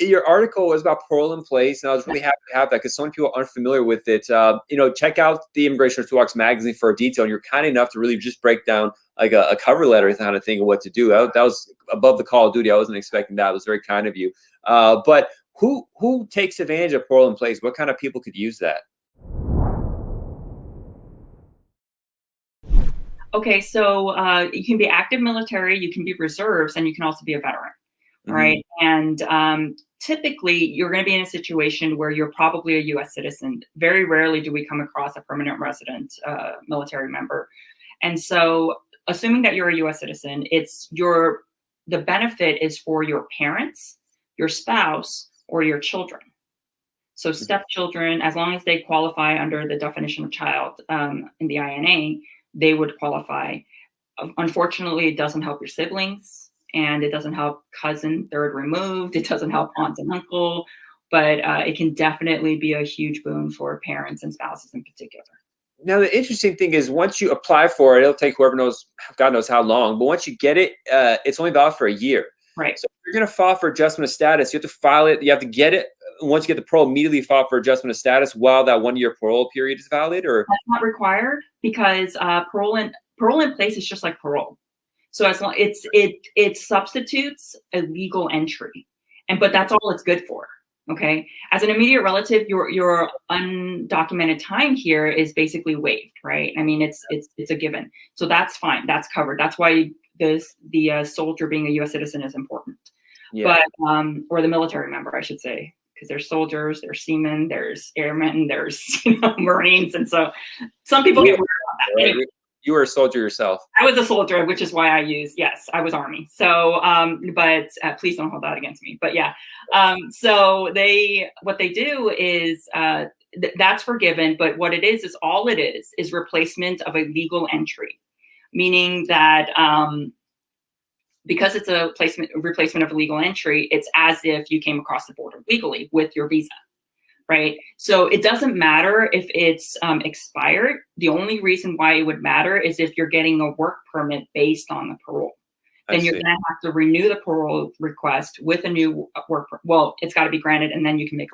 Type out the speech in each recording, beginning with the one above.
Your article was about parole in place, and I was really happy to have that because so many people aren't familiar with it. Check out the Immigration Toolbox magazine for a detail, and you're kind enough to really just break down like a cover letter kind of thing of what to do. That was above the call of duty. I wasn't expecting that. It was very kind of you. But who takes advantage of parole in place? What kind of people could use that? Okay, so you can be active military, you can be reserves, and you can also be a veteran, right? And typically, you're going to be in a situation where you're probably a U.S. citizen. Very rarely do we come across a permanent resident military member. And so, assuming that you're a U.S. citizen, the benefit is for your parents, your spouse, or your children. So stepchildren, as long as they qualify under the definition of child in the INA, they would qualify. Unfortunately, it doesn't help your siblings, and it doesn't help cousin third removed. It doesn't help aunt and uncle, but it can definitely be a huge boon for parents and spouses in particular. Now, the interesting thing is once you apply for it, it'll take whoever knows, God knows how long, but once you get it, it's only valid for a year. Right. So if you're going to file for adjustment of status, you have to file it. You have to get it. Once you get the parole, immediately file for adjustment of status while that 1 year parole period is valid, or that's not required because parole in place is just like parole. So as long it substitutes a legal entry, but that's all it's good for. Okay, as an immediate relative, your undocumented time here is basically waived, right? I mean, it's a given, so that's fine. That's covered. That's why the soldier being a U.S. citizen is important. Yeah. But or the military member, I should say. Because there's soldiers, there's seamen, there's airmen, there's Marines, and so some people get weird about that. Right. Anyway, you were a soldier yourself. I was a soldier, which is why I was Army. So, but please don't hold that against me. But yeah, so what they do is that's forgiven. But what it is all it is replacement of a legal entry, meaning that. Because it's a replacement of a legal entry, it's as if you came across the border legally with your visa, right? So it doesn't matter if it's expired. The only reason why it would matter is if you're getting a work permit based on the parole. Then you're going to have to renew the parole request with a new work. Well, it's got to be granted, and then you can make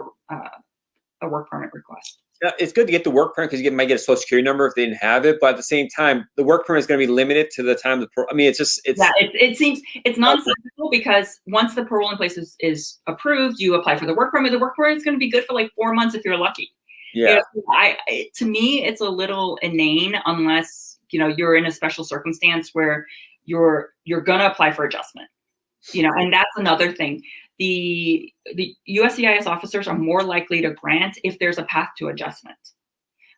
a work permit request. Yeah, it's good to get the work permit because you might get a social security number if they didn't have it. But at the same time, the work permit is going to be limited to the time I mean, it seems it's nonsensical because once the parole in place is approved, you apply for the work permit. The work permit is going to be good for like 4 months if you're lucky. Yeah. To me, it's a little inane unless you're in a special circumstance where you're going to apply for adjustment. And that's another thing. The USCIS officers are more likely to grant if there's a path to adjustment.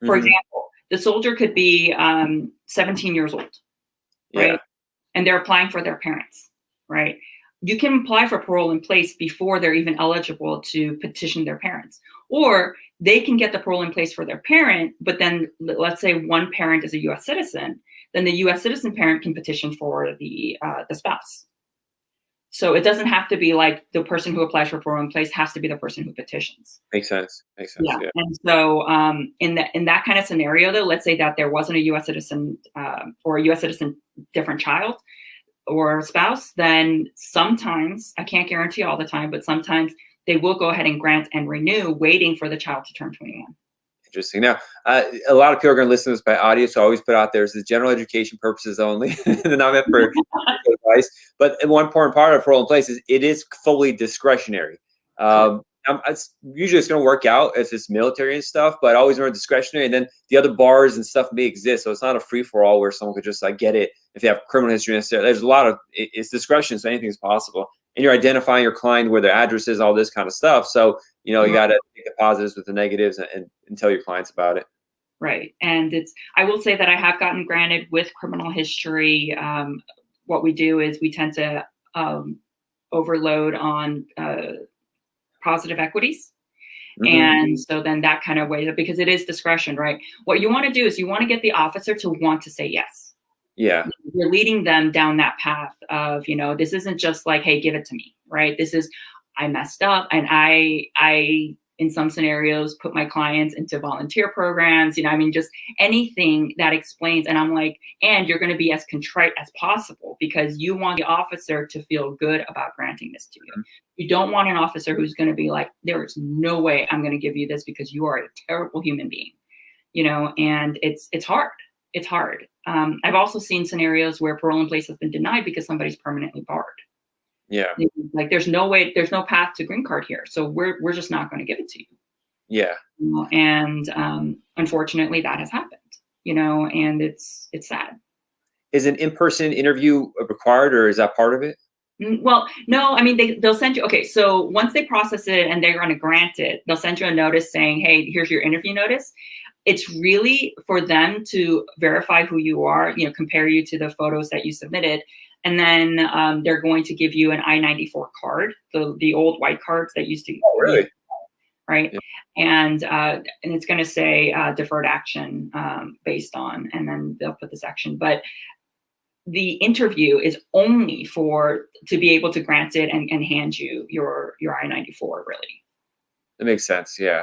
For example, the soldier could be 17 years old, right? Yeah. And they're applying for their parents, right? You can apply for parole in place before they're even eligible to petition their parents. Or they can get the parole in place for their parent, but then let's say one parent is a U.S. citizen, then the U.S. citizen parent can petition for the spouse. So it doesn't have to be like the person who applies for parole in place has to be the person who petitions. Makes sense. Yeah. And so in that kind of scenario, though, let's say that there wasn't a U.S. citizen or a U.S. citizen different child or spouse, then sometimes, I can't guarantee all the time, but sometimes they will go ahead and grant and renew, waiting for the child to turn 21. Interesting. Now, a lot of people are going to listen to this by audio, so I always put out there this is general education purposes only, and not meant for advice. But one important part of parole in place is it is fully discretionary. Usually it's going to work out if it's military and stuff, but always remember discretionary. And then the other bars and stuff may exist, so it's not a free for all where someone could just like get it if they have criminal history necessarily. There's a lot of it's discretion, so anything is possible. And you're identifying your client, where their address is, all this kind of stuff. So, you got to take the positives with the negatives and tell your clients about it. Right. And I will say that I have gotten granted with criminal history. What we do is we tend to overload on positive equities. And so then that kind of way, because it is discretion, right? What you want to do is you want to get the officer to want to say yes. Yeah. You're leading them down that path of, this isn't just like, hey, give it to me, right? This is, I messed up and I in some scenarios, put my clients into volunteer programs, I mean, just anything that explains. And I'm like, and you're going to be as contrite as possible because you want the officer to feel good about granting this to you. You don't want an officer who's going to be like, there is no way I'm going to give you this because you are a terrible human being, and it's hard. It's hard. I've also seen scenarios where parole in place has been denied because somebody's permanently barred. Yeah. Like there's no path to green card here. So we're just not going to give it to you. Yeah. And unfortunately that has happened, and it's sad. Is an in-person interview required, or is that part of it? Well, no, I mean, they'll send you, okay, so once they process it and they're going to grant it, they'll send you a notice saying, hey, here's your interview notice. It's really for them to verify who you are, compare you to the photos that you submitted. And then they're going to give you an I-94 card, the old white cards that used to. Oh, really? Right. Yeah. And it's going to say deferred action based on, and then they'll put this action. But the interview is only to be able to grant it and hand you your I-94, really. That makes sense. Yeah.